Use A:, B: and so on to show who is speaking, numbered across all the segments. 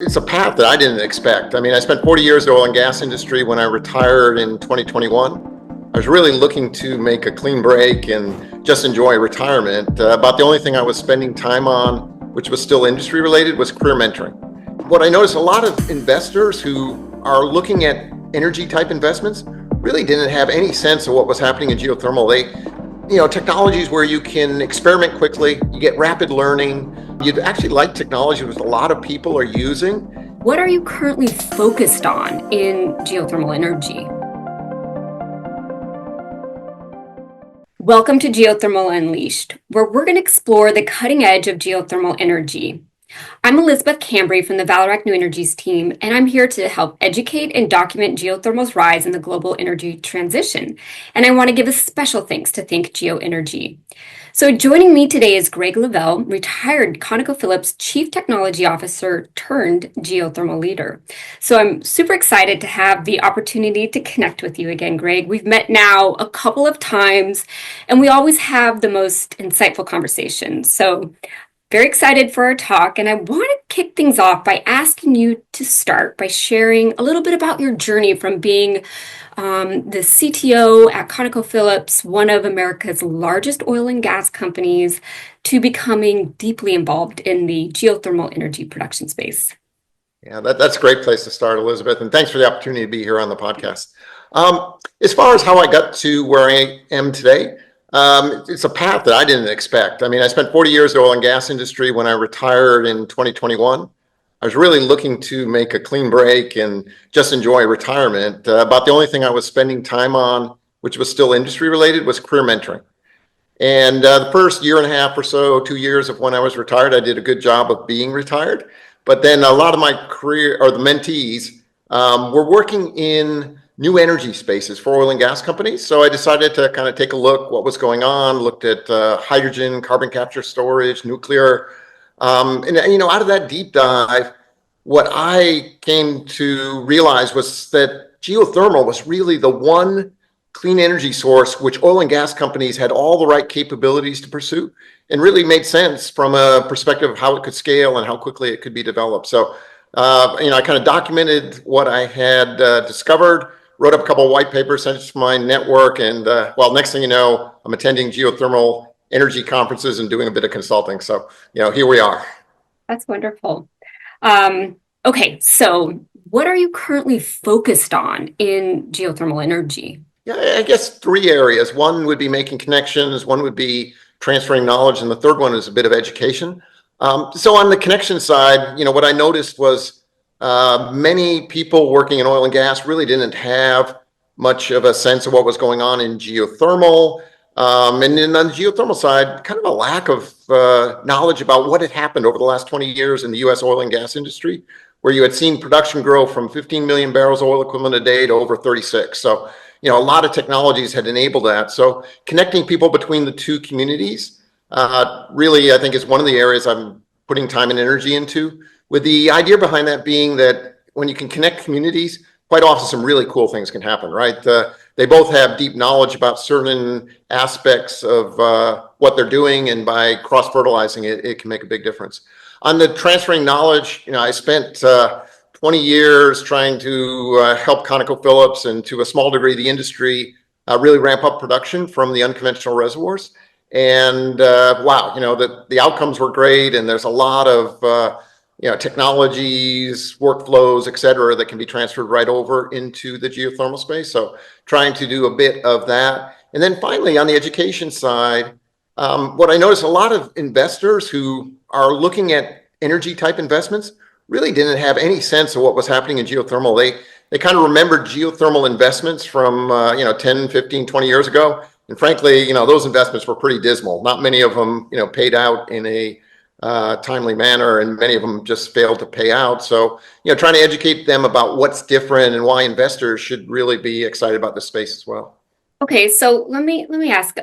A: It's a path that I didn't expect. I mean, I spent 40 years in the oil and gas industry. When I retired in 2021, I was really looking to make a clean break and just enjoy retirement. About the only thing I was spending time on, which was still industry related, was career mentoring. What I noticed, a lot of investors who are looking at energy type investments really didn't have any sense of what was happening in geothermal. Technologies where you can experiment quickly, you get rapid learning. You'd actually like technology that a lot of people are using.
B: What are you currently focused on in geothermal energy? Welcome to Geothermal Unleashed, where we're going to explore the cutting edge of geothermal energy. I'm Elizabeth Cambry from the Valorec New Energies team, and I'm here to help educate and document geothermal's rise in the global energy transition. And I want to give a special thanks to Think Geoenergy. So joining me today is Greg Leveille, retired ConocoPhillips Chief Technology Officer turned Geothermal Leader. So I'm super excited to have the opportunity to connect with you again, Greg. We've met now a couple of times, and we always have the most insightful conversations. So very excited for our talk, and I want to kick things off by asking you to start by sharing a little bit about your journey from being the CTO at ConocoPhillips, one of America's largest oil and gas companies, to becoming deeply involved in the geothermal energy production space.
A: Yeah, that's a great place to start, Elizabeth, and thanks for the opportunity to be here on the podcast. As far as how I got to where I am today, it's a path that I didn't expect. I mean, I spent 40 years in the oil and gas industry. When I retired in 2021, I was really looking to make a clean break and just enjoy retirement. About the only thing I was spending time on, which was still industry related, was career mentoring. And the first year and a half or so, 2 years of when I was retired, I did a good job of being retired. But then a lot of my career, or the mentees, were working in new energy spaces for oil and gas companies. So I decided to kind of take a look what was going on, looked at hydrogen, carbon capture storage, nuclear. Out of that deep dive, what I came to realize was that geothermal was really the one clean energy source which oil and gas companies had all the right capabilities to pursue, and really made sense from a perspective of how it could scale and how quickly it could be developed. So, I kind of documented what I had discovered, wrote up a couple of white papers, sent it to my network, and next thing you know, I'm attending geothermal energy conferences and doing a bit of consulting. So, here we are.
B: That's wonderful. Okay, so what are you currently focused on in geothermal energy?
A: Yeah, I guess three areas. One would be making connections, one would be transferring knowledge, and the third one is a bit of education. So on the connection side, what I noticed was many people working in oil and gas really didn't have much of a sense of what was going on in geothermal. And then on the geothermal side, kind of a lack of knowledge about what had happened over the last 20 years in the US oil and gas industry, where you had seen production grow from 15 million barrels of oil equivalent a day to over 36. So, a lot of technologies had enabled that. So connecting people between the two communities really, I think, is one of the areas I'm putting time and energy into, with the idea behind that being that when you can connect communities, quite often some really cool things can happen, right? They both have deep knowledge about certain aspects of what they're doing, and by cross-fertilizing it, it can make a big difference. On the transferring knowledge, I spent 20 years trying to help ConocoPhillips, and to a small degree the industry, really ramp up production from the unconventional reservoirs. And the outcomes were great, and there's a lot of technologies, workflows, et cetera, that can be transferred right over into the geothermal space. So trying to do a bit of that. And then finally, on the education side, what I noticed, a lot of investors who are looking at energy type investments really didn't have any sense of what was happening in geothermal. They kind of remembered geothermal investments from 10, 15, 20 years ago. And frankly, those investments were pretty dismal. Not many of them, paid out in a timely manner, and many of them just failed to pay out. So, trying to educate them about what's different and why investors should really be excited about this space as well.
B: Okay, so let me ask.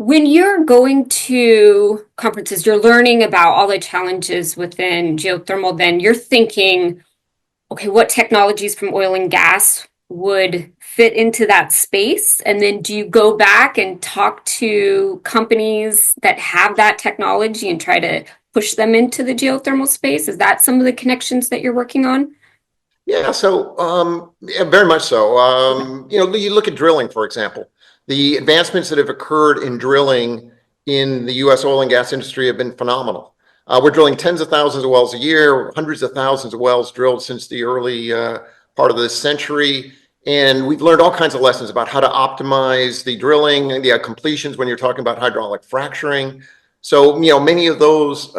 B: When you're going to conferences, you're learning about all the challenges within geothermal, then you're thinking, okay, what technologies from oil and gas would fit into that space? And then do you go back and talk to companies that have that technology and try to push them into the geothermal space? Is that some of the connections that you're working on?
A: Yeah, so yeah, very much so. You look at drilling, for example. The advancements that have occurred in drilling in the U.S. oil and gas industry have been phenomenal. We're drilling tens of thousands of wells a year, hundreds of thousands of wells drilled since the early part of this century. And we've learned all kinds of lessons about how to optimize the drilling and the completions when you're talking about hydraulic fracturing. So, many of those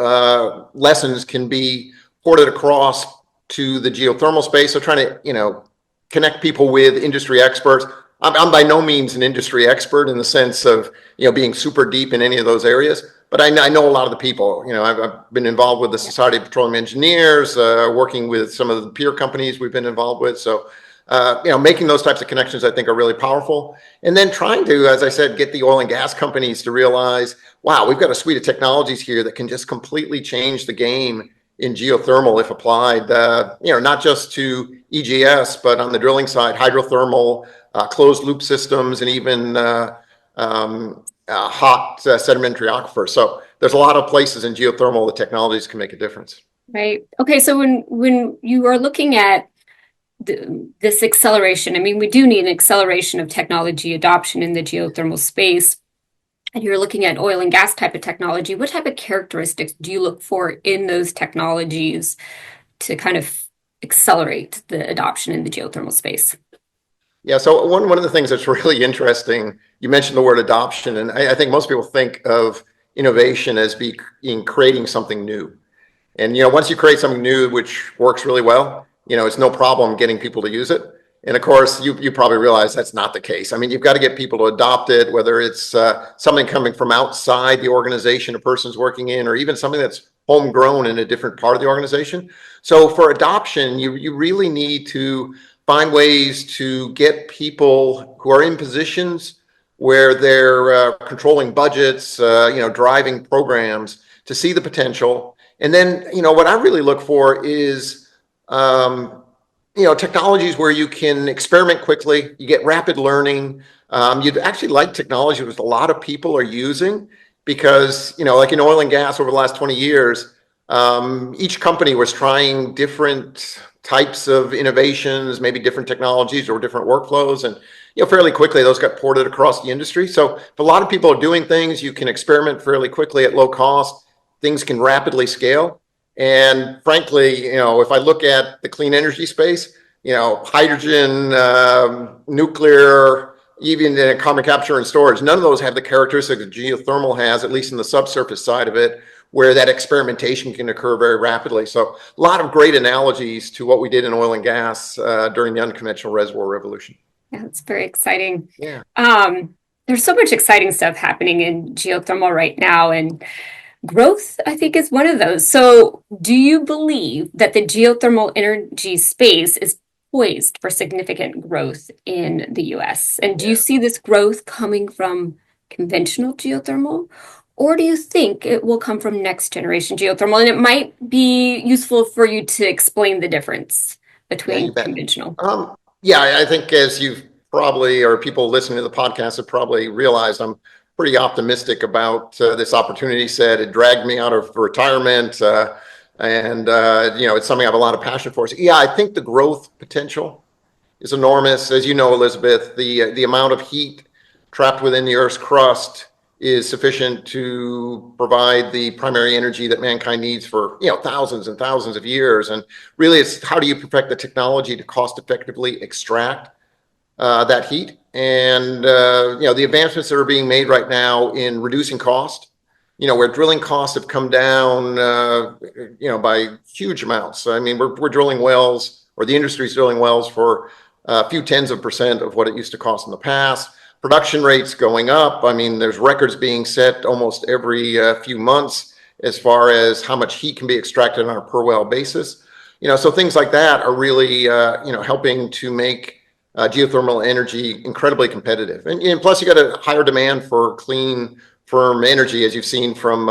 A: lessons can be ported across to the geothermal space. So trying to, connect people with industry experts. I'm by no means an industry expert in the sense of, being super deep in any of those areas, but I know a lot of the people. I've been involved with the Society of Petroleum Engineers, working with some of the peer companies we've been involved with. So, making those types of connections, I think, are really powerful. And then trying to, as I said, get the oil and gas companies to realize, wow, we've got a suite of technologies here that can just completely change the game in geothermal if applied, not just to EGS, but on the drilling side, hydrothermal, closed loop systems, and even hot sedimentary aquifers. So there's a lot of places in geothermal that technologies can make a difference.
B: Right. Okay. So when you are looking at this acceleration, I mean, we do need an acceleration of technology adoption in the geothermal space. And you're looking at oil and gas type of technology. What type of characteristics do you look for in those technologies to kind of accelerate the adoption in the geothermal space?
A: Yeah, so one of the things that's really interesting, you mentioned the word adoption, and I think most people think of innovation as being creating something new. And once you create something new which works really well, it's no problem getting people to use it. And of course, you probably realize that's not the case. I mean, you've got to get people to adopt it, whether it's something coming from outside the organization a person's working in, or even something that's homegrown in a different part of the organization. So for adoption, you really need to find ways to get people who are in positions where they're controlling budgets, driving programs, to see the potential. And then, what I really look for is, technologies where you can experiment quickly, you get rapid learning. You'd actually like technology that a lot of people are using because, like in oil and gas over the last 20 years, each company was trying different types of innovations, maybe different technologies or different workflows. And, fairly quickly, those got ported across the industry. So if a lot of people are doing things, you can experiment fairly quickly at low cost. Things can rapidly scale. And frankly, if I look at the clean energy space, hydrogen, nuclear, even carbon capture and storage, none of those have the characteristics that geothermal has, at least in the subsurface side of it, where that experimentation can occur very rapidly. So a lot of great analogies to what we did in oil and gas during the unconventional reservoir revolution.
B: Yeah, that's very exciting.
A: Yeah.
B: There's so much exciting stuff happening in geothermal right now, and growth, I think, is one of those. So do you believe that the geothermal energy space is poised for significant growth in the US? And do you see this growth coming from conventional geothermal? Or do you think it will come from next generation geothermal? And it might be useful for you to explain the difference between conventional.
A: I think as you've probably, or people listening to the podcast have probably realized, I'm pretty optimistic about this opportunity set. It dragged me out of retirement, and it's something I have a lot of passion for. So, I think the growth potential is enormous. As you know, Elizabeth, the amount of heat trapped within the Earth's crust is sufficient to provide the primary energy that mankind needs for thousands and thousands of years. And really, it's how do you perfect the technology to cost effectively extract that heat? And the advancements that are being made right now in reducing cost, where drilling costs have come down by huge amounts. I mean, we're drilling wells, or the industry's drilling wells, for a few tens of percent of what it used to cost in the past. Production rates going up. I mean, there's records being set almost every few months as far as how much heat can be extracted on a per well basis. So things like that are really helping to make geothermal energy incredibly competitive. And plus, you got a higher demand for clean, firm energy, as you've seen from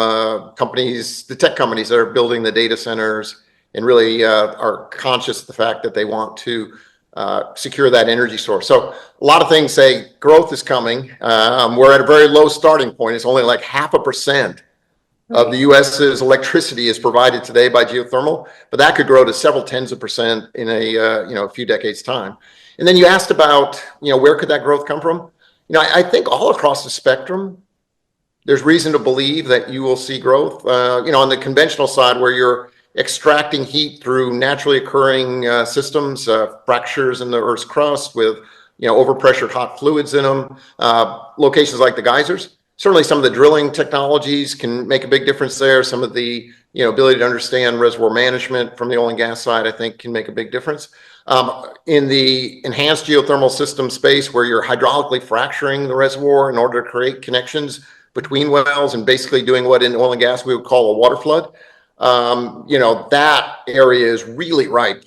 A: companies, the tech companies that are building the data centers, and really are conscious of the fact that they want to secure that energy source. So a lot of things say growth is coming. We're at a very low starting point. It's only like 0.5% of the US's electricity is provided today by geothermal, but that could grow to several tens of percent in a few decades time. And then you asked about, where could that growth come from? I think all across the spectrum, there's reason to believe that you will see growth. On the conventional side, where you're extracting heat through naturally occurring systems, fractures in the Earth's crust with overpressured hot fluids in them, locations like the geysers. Certainly some of the drilling technologies can make a big difference there. Some of the ability to understand reservoir management from the oil and gas side, I think, can make a big difference. In the enhanced geothermal system space, where you're hydraulically fracturing the reservoir in order to create connections between wells and basically doing what in oil and gas we would call a water flood, that area is really ripe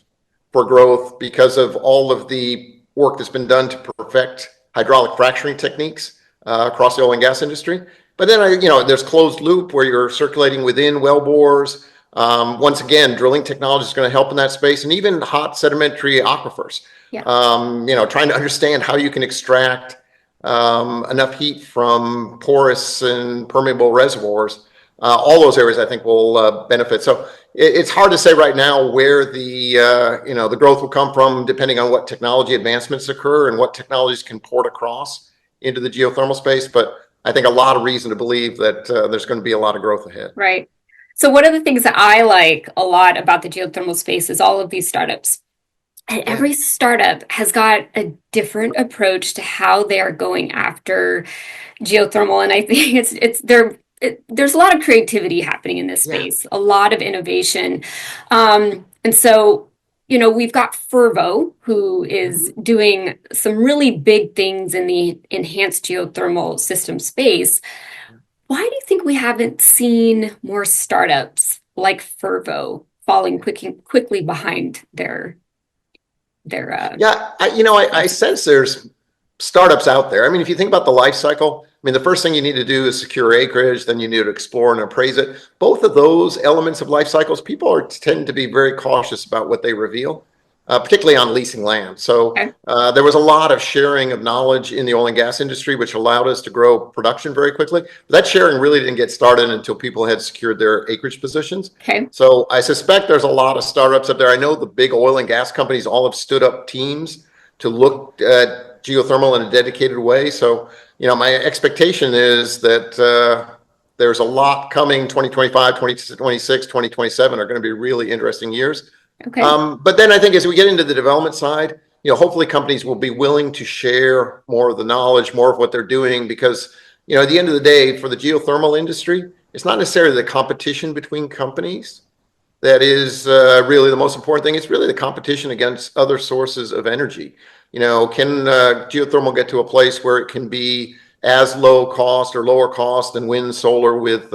A: for growth because of all of the work that's been done to perfect hydraulic fracturing techniques across the oil and gas industry. But then, there's closed loop where you're circulating within well bores. Once again, drilling technology is going to help in that space, and even hot sedimentary aquifers.
B: Yeah.
A: Trying to understand how you can extract enough heat from porous and permeable reservoirs. All those areas, I think, will benefit. So it's hard to say right now where the growth will come from, depending on what technology advancements occur and what technologies can port across into the geothermal space. But I think a lot of reason to believe that there's going to be a lot of growth ahead.
B: Right. So one of the things that I like a lot about the geothermal space is all of these startups. And every startup has got a different approach to how they are going after geothermal. And I think there's a lot of creativity happening in this space, a lot of innovation. And so, we've got Fervo, who is doing some really big things in the enhanced geothermal system space. Why do you think we haven't seen more startups like Fervo falling quickly behind their
A: I sense there's startups out there. I mean, if you think about the life cycle, the first thing you need to do is secure acreage, then you need to explore and appraise it. Both of those elements of life cycles, people tend to be very cautious about what they reveal, particularly on leasing land. So there was a lot of sharing of knowledge in the oil and gas industry, which allowed us to grow production very quickly. But that sharing really didn't get started until people had secured their acreage positions.
B: Okay.
A: So I suspect there's a lot of startups up there. I know the big oil and gas companies all have stood up teams to look at geothermal in a dedicated way. So, my expectation is that there's a lot coming. 2025, 2026, 2027 are going to be really interesting years.
B: Okay.
A: But then I think as we get into the development side, hopefully companies will be willing to share more of the knowledge, more of what they're doing, because, at the end of the day, for the geothermal industry, it's not necessarily the competition between companies that is really the most important thing. It's really the competition against other sources of energy. Can geothermal get to a place where it can be as low cost or lower cost than wind, solar with,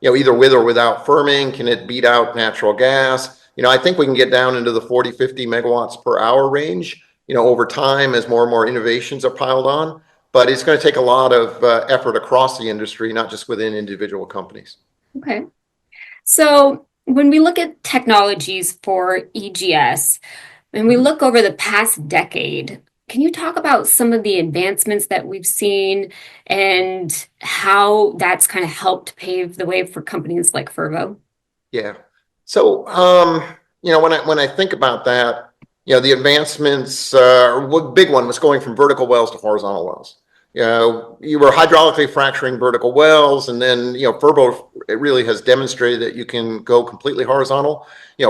A: either with or without firming? Can it beat out natural gas? I think we can get down into the 40, 50 megawatts per hour range, over time as more and more innovations are piled on. But it's going to take a lot of effort across the industry, not just within individual companies.
B: Okay. So when we look at technologies for EGS, and we look over the past decade, can you talk about some of the advancements that we've seen and how that's kind of helped pave the way for companies like Fervo?
A: Yeah. So, when I think about that, the advancements, one big one was going from vertical wells to horizontal wells. You were hydraulically fracturing vertical wells, and then, Fervo, it really has demonstrated that you can go completely horizontal.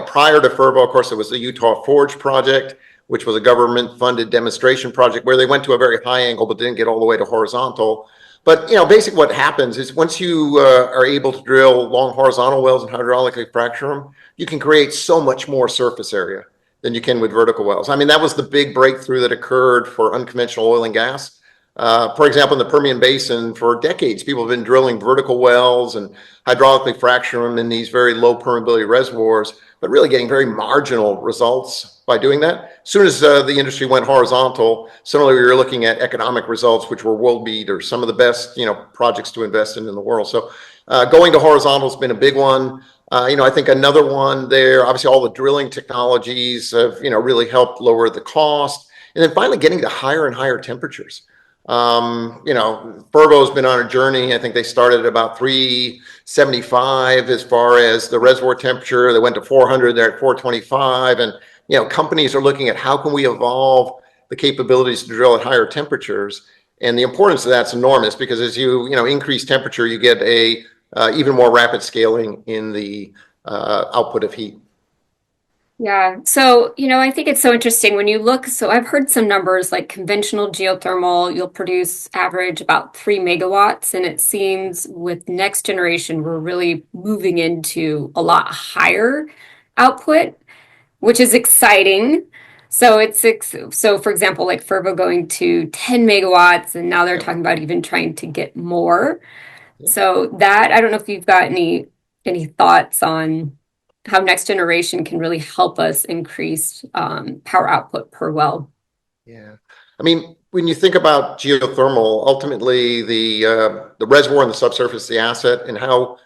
A: Prior to Fervo, of course, it was the Utah Forge project, which was a government-funded demonstration project where they went to a very high angle but didn't get all the way to horizontal. But, basically what happens is once you are able to drill long horizontal wells and hydraulically fracture them, you can create so much more surface area than you can with vertical wells. That was the big breakthrough that occurred for unconventional oil and gas. For example, in the Permian Basin, for decades, people have been drilling vertical wells and hydraulically fracturing them in these very low permeability reservoirs, but really getting very marginal results by doing that. As soon as the industry went horizontal, suddenly we were looking at economic results, which were world beaters, some of the best, projects to invest in the world. So going to horizontal has been a big one. I think another one there, obviously all the drilling technologies have, really helped lower the cost. And then finally getting to higher and higher temperatures. Fervo's been on a journey. I think they started at about 375 as far as the reservoir temperature. They went to 400, they're at 425. And, companies are looking at how can we evolve the capabilities to drill at higher temperatures. And the importance of that's enormous because as you increase temperature, you get a even more rapid scaling in the output of heat.
B: Yeah. So, I think it's so interesting when you look. So, I've heard some numbers like conventional geothermal, you'll produce average about 3 megawatts. And it seems with next generation, we're really moving into a lot higher output, which is exciting. So, so for example, like Fervo going to 10 megawatts, and now they're
A: Yep.
B: talking about even trying to get more.
A: Yep.
B: So, I don't know if you've got any thoughts on how next generation can really help us increase power output per well.
A: Yeah. I mean, when you think about geothermal, ultimately the reservoir and the subsurface, the asset, and how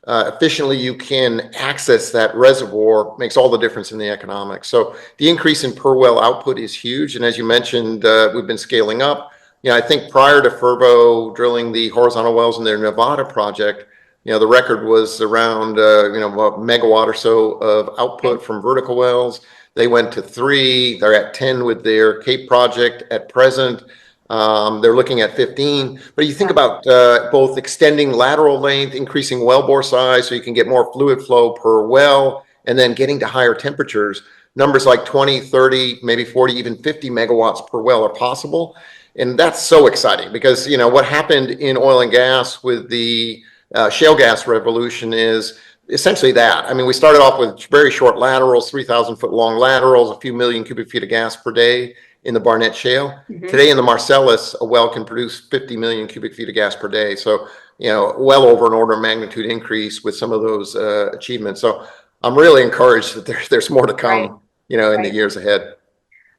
A: efficiently you can access that reservoir makes all the difference in the economics. So the increase in per well output is huge. And as you mentioned, we've been scaling up. I think prior to Fervo drilling the horizontal wells in their Nevada project, the record was around, a megawatt or so of output from vertical wells. They went to 3. They're at 10 with their Cape project at present. They're looking at 15. But you think about both extending lateral length, increasing wellbore size so you can get more fluid flow per well, and then getting to higher temperatures. Numbers like 20, 30, maybe 40, even 50 megawatts per well are possible. And that's so exciting because, what happened in oil and gas with the shale gas revolution is essentially that. I mean, we started off with very short laterals, 3,000-foot long laterals, a few million cubic feet of gas per day in the Barnett Shale.
B: Mm-hmm.
A: Today in the Marcellus, a well can produce 50 million cubic feet of gas per day. So, well over an order of magnitude increase with some of those achievements. So I'm really encouraged that there's more to come,
B: Right.
A: in the years ahead.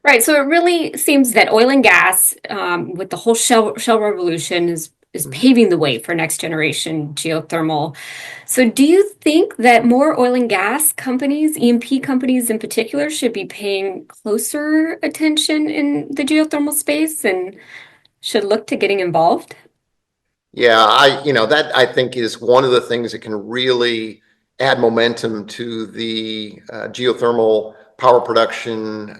B: Right. So it really seems that oil and gas, with the whole shell revolution, is
A: Mhm.
B: paving the way for next generation geothermal. So do you think that more oil and gas companies, E&P companies in particular, should be paying closer attention in the geothermal space and should look to getting involved?
A: Yeah, that I think is one of the things that can really add momentum to the geothermal power production,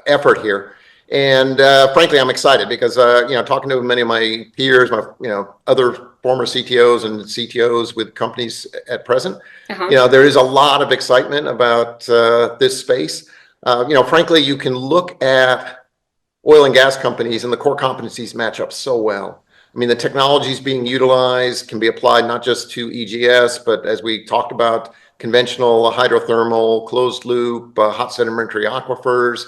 A: effort here. And frankly, I'm excited because, talking to many of my peers, my, other former CTOs and CTOs with companies at present,
B: Uh-huh.
A: there is a lot of excitement about this space. Frankly, you can look at oil and gas companies and the core competencies match up so well. I mean, the technologies being utilized can be applied not just to EGS, but as we talked about, conventional hydrothermal, closed loop, hot sedimentary aquifers.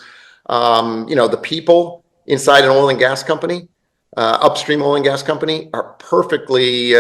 A: The people inside an oil and gas company, upstream oil and gas company, are perfectly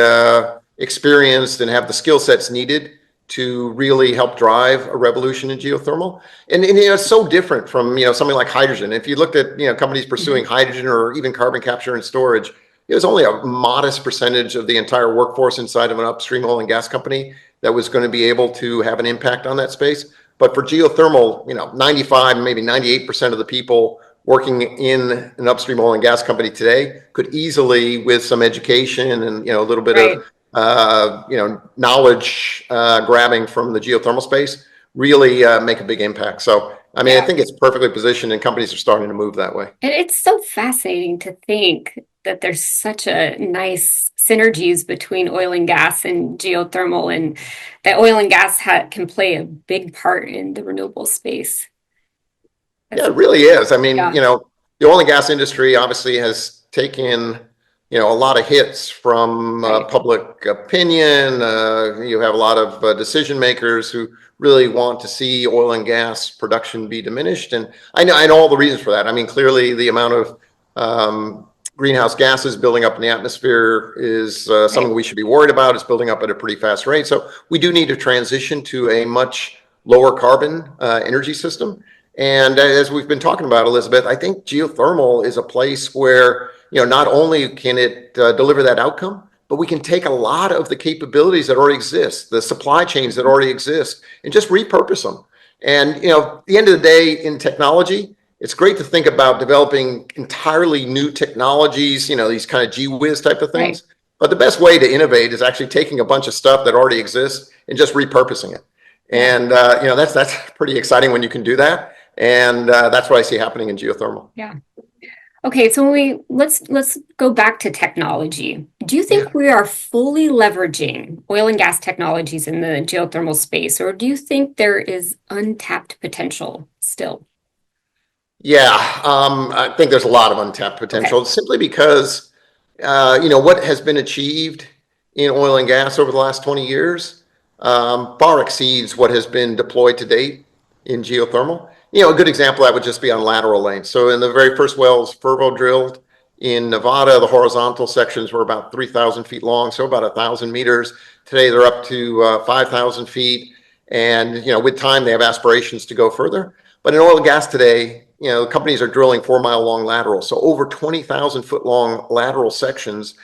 A: experienced and have the skill sets needed to really help drive a revolution in geothermal. And it's so different from, something like hydrogen. If you looked at, companies pursuing hydrogen or even carbon capture and storage, it was only a modest percentage of the entire workforce inside of an upstream oil and gas company that was going to be able to have an impact on that space. But for geothermal, 95, maybe 98% of the people working in an upstream oil and gas company today could easily, with some education and, a little bit
B: Right.
A: of knowledge grabbing from the geothermal space, really make a big impact. So, I mean, I
B: Yeah.
A: think it's perfectly positioned and companies are starting to move that way.
B: And it's so fascinating to think that there's such a nice synergies between oil and gas and geothermal, and that oil and gas can play a big part in the renewable space.
A: Yeah,
B: That's,
A: it really is. I mean,
B: yeah,
A: the oil and gas industry obviously has taken, a lot of hits from
B: right.
A: public opinion. You have a lot of decision makers who really want to see oil and gas production be diminished. And I know all the reasons for that. I mean, clearly the amount of greenhouse gases building up in the atmosphere is something
B: Right.
A: we should be worried about. It's building up at a pretty fast rate. So we do need to transition to a much lower carbon energy system. And as we've been talking about, Elizabeth, I think geothermal is a place where, not only can it deliver that outcome, but we can take a lot of the capabilities that already exist, the supply chains that already exist, and just repurpose them. And, at the end of the day in technology, it's great to think about developing entirely new technologies, these kind of gee whiz type of
B: Right.
A: things. But the best way to innovate is actually taking a bunch of stuff that already exists and just repurposing it.
B: Yeah.
A: And that's pretty exciting when you can do that. And that's what I see happening in geothermal.
B: Yeah. Okay, so let's go back to technology. Do you
A: Yeah.
B: think we are fully leveraging oil and gas technologies in the geothermal space, or do you think there is untapped potential still?
A: Yeah, I think there's a lot of untapped
B: Okay.
A: potential simply because, what has been achieved in oil and gas over the last 20 years far exceeds what has been deployed to date in geothermal. A good example that would just be on lateral length. So in the very first wells Fervo drilled in Nevada, the horizontal sections were about 3,000 feet long, so about 1,000 meters. Today they're up to 5,000 feet. And, with time, they have aspirations to go further. But in oil and gas today, companies are drilling 4 mile long laterals, so over 20,000 foot long lateral sections.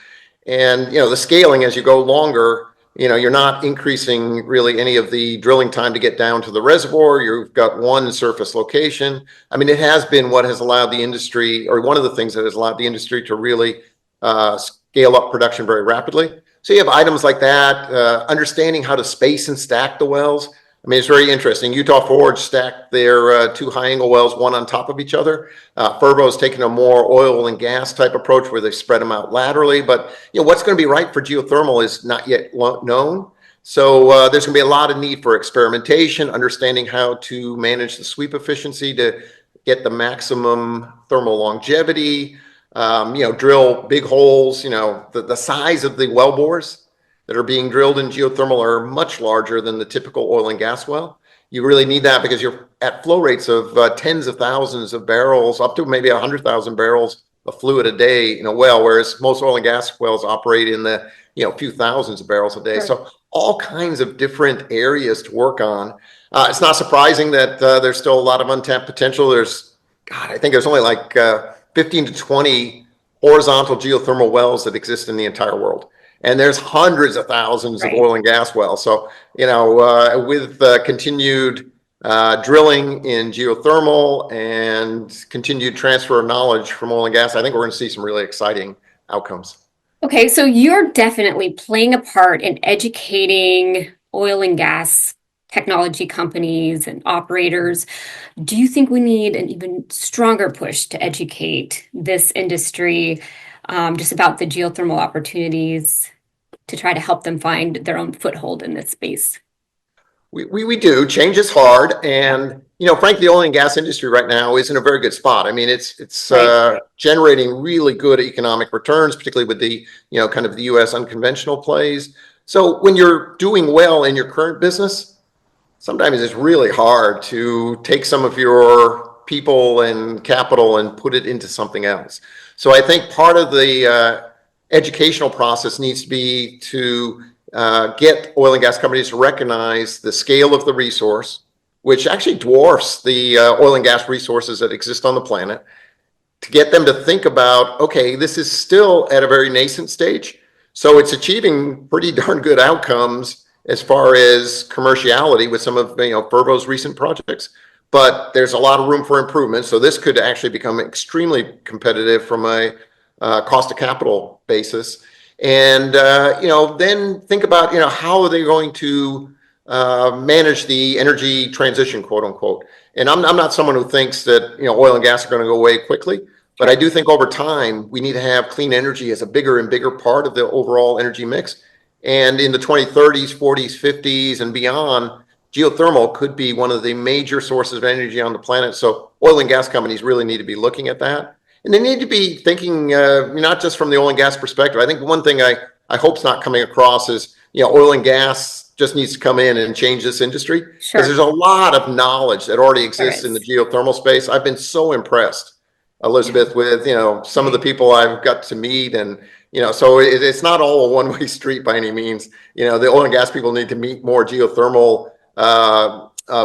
A: And, the scaling as you go longer, you're not increasing really any of the drilling time to get down to the reservoir. You've got one surface location. I mean, it has been what has allowed the industry, or one of the things that has allowed the industry to really scale up production very rapidly. So you have items like that, understanding how to space and stack the wells. I mean, it's very interesting. Utah Forge stacked their two high angle wells one on top of each other. Fervo's taken a more oil and gas type approach where they spread them out laterally. But what's going to be right for geothermal is not yet known. So there's going to be a lot of need for experimentation, understanding how to manage the sweep efficiency to get the maximum thermal longevity. Drill big holes. The size of the well bores that are being drilled in geothermal are much larger than the typical oil and gas well. You really need that because you're at flow rates of tens of thousands of barrels, up to maybe 100,000 barrels of fluid a day in a well, whereas most oil and gas wells operate in the few thousands of barrels a day.
B: Sure.
A: So all kinds of different areas to work on. It's not surprising that there's still a lot of untapped potential. I think there's only like 15 to 20 horizontal geothermal wells that exist in the entire world. And there's hundreds of thousands of
B: Right.
A: oil and gas wells. So, with continued drilling in geothermal and continued transfer of knowledge from oil and gas, I think we're going to see some really exciting outcomes.
B: Okay, so you're definitely playing a part in educating oil and gas technology companies and operators. Do you think we need an even stronger push to educate this industry just about the geothermal opportunities to try to help them find their own foothold in this space?
A: We do. Change is hard,
B: Yeah.
A: and frankly, the oil and gas industry right now is in a very good spot. I mean, it's
B: Right.
A: generating really good economic returns, particularly with the kind of the U.S. unconventional plays. So when you're doing well in your current business, sometimes it's really hard to take some of your people and capital and put it into something else. So I think part of the educational process needs to be to get oil and gas companies to recognize the scale of the resource, which actually dwarfs the oil and gas resources that exist on the planet, to get them to think about, okay, this is still at a very nascent stage. So it's achieving pretty darn good outcomes as far as commerciality with some of Fervo's recent projects. But there's a lot of room for improvement. So this could actually become extremely competitive from a cost of capital basis. And then think about how are they going to manage the energy transition, quote unquote. And I'm not someone who thinks that oil and gas are going to go away quickly, but I do think over time we need to have clean energy as a bigger and bigger part of the overall energy mix. And in the 2030s, 40s, 50s, and beyond, geothermal could be one of the major sources of energy on the planet. So oil and gas companies really need to be looking at that. And they need to be thinking not just from the oil and gas perspective. I think one thing I hope is not coming across is oil and gas just needs to come in and change this industry, because
B: Sure.
A: there's a lot of knowledge that already
B: There
A: exists in the
B: is.
A: geothermal space. I've been so impressed,
B: Yeah.
A: Elizabeth, with some of the
B: Right.
A: people I've got to meet, and so it's not all a one-way street by any means. The oil and gas people need to meet more geothermal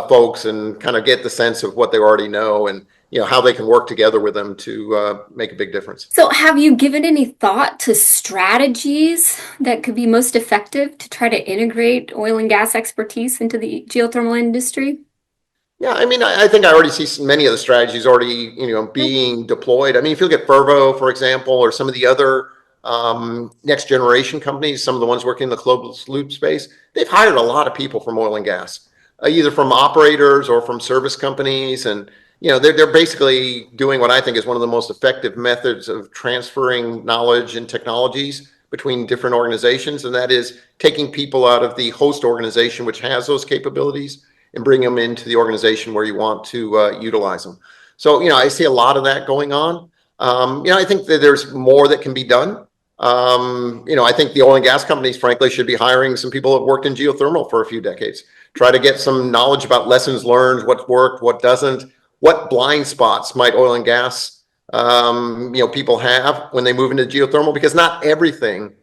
A: folks and kind of get the sense of what they already know, and how they can work together with them to make a big difference.
B: So, have you given any thought to strategies that could be most effective to try to integrate oil and gas expertise into the geothermal industry?
A: Yeah, I mean, I think I already see many of the strategies already, being deployed. I mean, if you look at Fervo, for example, or some of the other next generation companies, some of the ones working in the closed loop space, they've hired a lot of people from oil and gas, either from operators or from service companies, and they're basically doing what I think is one of the most effective methods of transferring knowledge and technologies between different organizations, and that is taking people out of the host organization, which has those capabilities, and bring them into the organization where you want to utilize them. So, I see a lot of that going on. I think that there's more that can be done. I think the oil and gas companies, frankly, should be hiring some people that worked in geothermal for a few decades. Try to get some knowledge about lessons learned, what's worked, what doesn't, what blind spots might oil and gas, people have when they move into geothermal, because not everything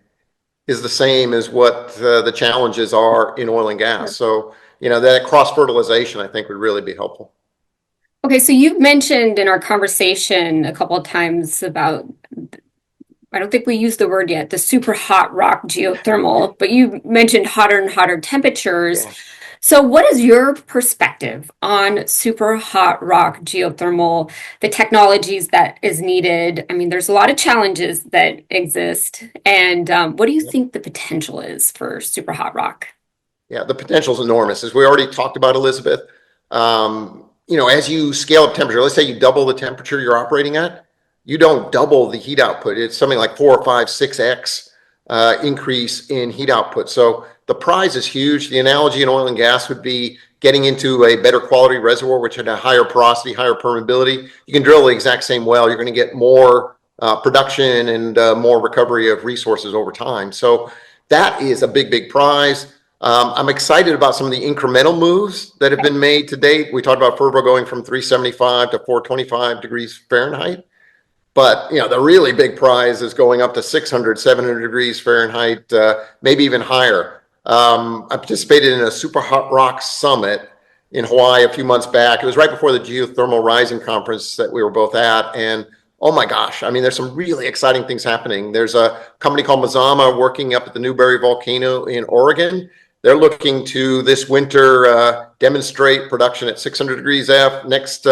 A: is the same as what the challenges are in oil and gas. So, that cross fertilization, I think, would really be helpful.
B: Okay, so you've mentioned in our conversation a couple of times about, I don't think we used the word yet, the super hot rock geothermal, but you mentioned hotter and hotter temperatures.
A: Yeah.
B: So, what is your perspective on super hot rock geothermal, the technologies that is needed? I mean, there's a lot of challenges that exist. And what do you think the potential is for super hot rock?
A: Yeah, the potential is enormous. As we already talked about, Elizabeth, as you scale up temperature, let's say you double the temperature you're operating at, you don't double the heat output. It's something like 4 or 5, 6x increase in heat output. So the prize is huge. The analogy in oil and gas would be getting into a better quality reservoir, which had a higher porosity, higher permeability. You can drill the exact same well. You're going to get more production and more recovery of resources over time. So that is a big, big prize. I'm excited about some of the incremental moves that have been made to date. We talked about Fervo going from 375 to 425 degrees Fahrenheit. But, the really big prize is going up to 600, 700 degrees Fahrenheit, maybe even higher. I participated in a super hot rock summit in Hawaii a few months back. It was right before the Geothermal Rising conference that we were both at. And oh my gosh, I mean, there's some really exciting things happening. There's a company called Mazama working up at the Newberry volcano in Oregon. They're looking to this winter demonstrate production at 600 degrees F. Next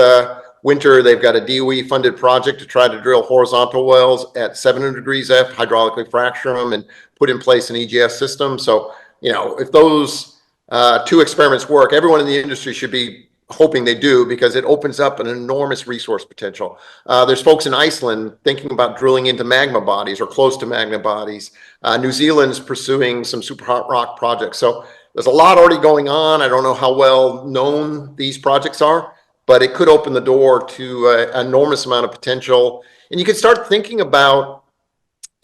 A: winter, they've got a DOE funded project to try to drill horizontal wells at 700 degrees F, hydraulically fracture them, and put in place an EGS system. So, if those two experiments work, everyone in the industry should be hoping they do, because it opens up an enormous resource potential. There's folks in Iceland thinking about drilling into magma bodies or close to magma bodies. New Zealand's pursuing some super hot rock projects. So there's a lot already going on. I don't know how well known these projects are, but it could open the door to an enormous amount of potential. And you could start thinking about,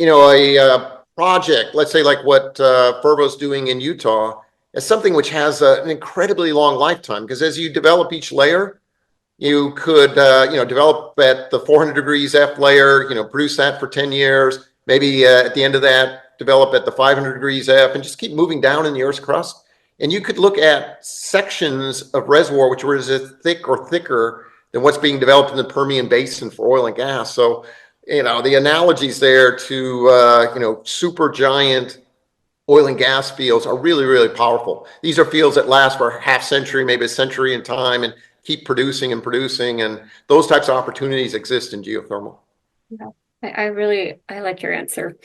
A: a project, let's say like what Fervo's doing in Utah, as something which has an incredibly long lifetime. Because as you develop each layer, you could, develop at the 400 degrees F layer, produce that for 10 years. Maybe at the end of that, develop at the 500 degrees F, and just keep moving down in the Earth's crust. And you could look at sections of reservoir which were as thick or thicker than what's being developed in the Permian Basin for oil and gas. So, the analogies there to, super giant oil and gas fields are really, really powerful. These are fields that last for half century, maybe a century in time, and keep producing and producing. And those types of opportunities exist in geothermal.
B: Yeah, I like your answer.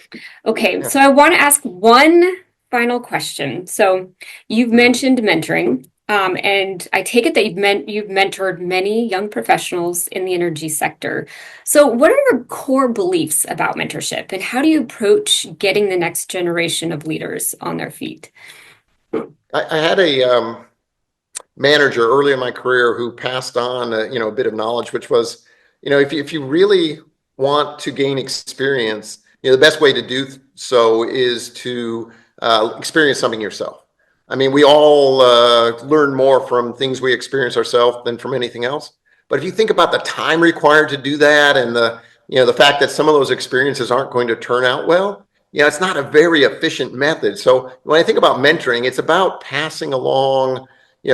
B: Okay, so I want to ask one final question. So you've mentioned mentoring, and I take it that you've mentored many young professionals in the energy sector. So what are your core beliefs about mentorship, and how do you approach getting the next generation of leaders on their feet?
A: I had a manager early in my career who passed on a bit of knowledge, which was, if you really want to gain experience, the best way to do so is to experience something yourself. I mean, we all learn more from things we experience ourselves than from anything else. But if you think about the time required to do that, and the fact that some of those experiences aren't going to turn out well, it's not a very efficient method. So when I think about mentoring, it's about passing along,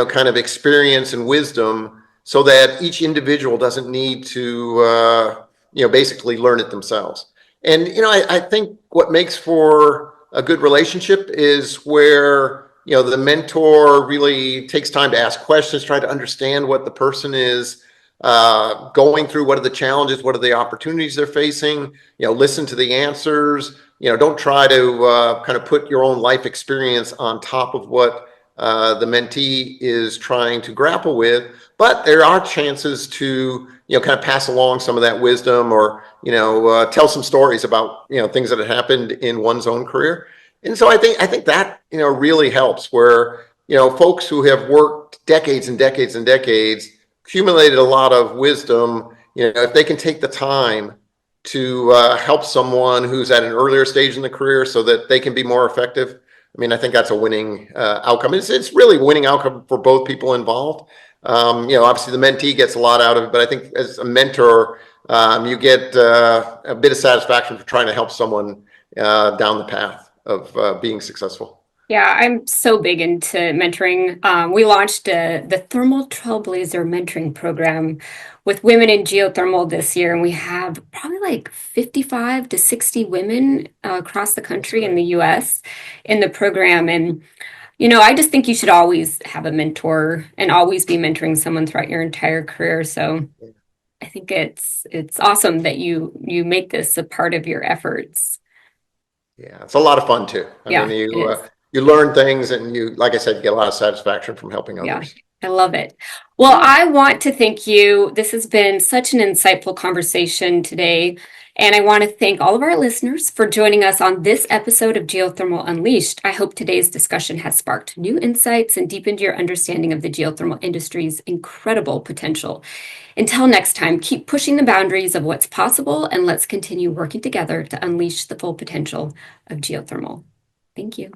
A: kind of experience and wisdom, so that each individual doesn't need to, basically learn it themselves. And, I think what makes for a good relationship is where the mentor really takes time to ask questions, try to understand what the person is going through, what are the challenges, what are the opportunities they're facing, listen to the answers, don't try to kind of put your own life experience on top of what the mentee is trying to grapple with. But there are chances to, kind of pass along some of that wisdom, or, tell some stories about, things that have happened in one's own career. And so I think that, really helps, where, folks who have worked decades and decades and decades accumulated a lot of wisdom. If they can take the time to help someone who's at an earlier stage in the career so that they can be more effective, I mean, I think that's a winning outcome. It's really a winning outcome for both people involved. Obviously the mentee gets a lot out of it, but I think as a mentor, you get a bit of satisfaction for trying to help someone down the path of being successful.
B: Yeah, I'm so big into mentoring. We launched the Thermal Trailblazer mentoring program with women in geothermal this year, and we have probably like 55 to 60 women across the country in the US in the program. And, I just think you should always have a mentor and always be mentoring someone throughout your entire career. So I think it's awesome that you make this a part of your efforts.
A: Yeah, it's a lot of fun too. I
B: Yeah,
A: mean,
B: it is.
A: you learn things, and like I said, you get a lot of satisfaction from helping
B: Yeah,
A: others.
B: I love it. Well, I want to thank you. This has been such an insightful conversation today. And I want to thank all of our listeners for joining us on this episode of Geothermal Unleashed. I hope today's discussion has sparked new insights and deepened your understanding of the geothermal industry's incredible potential. Until next time, keep pushing the boundaries of what's possible, and let's continue working together to unleash the full potential of geothermal. Thank you.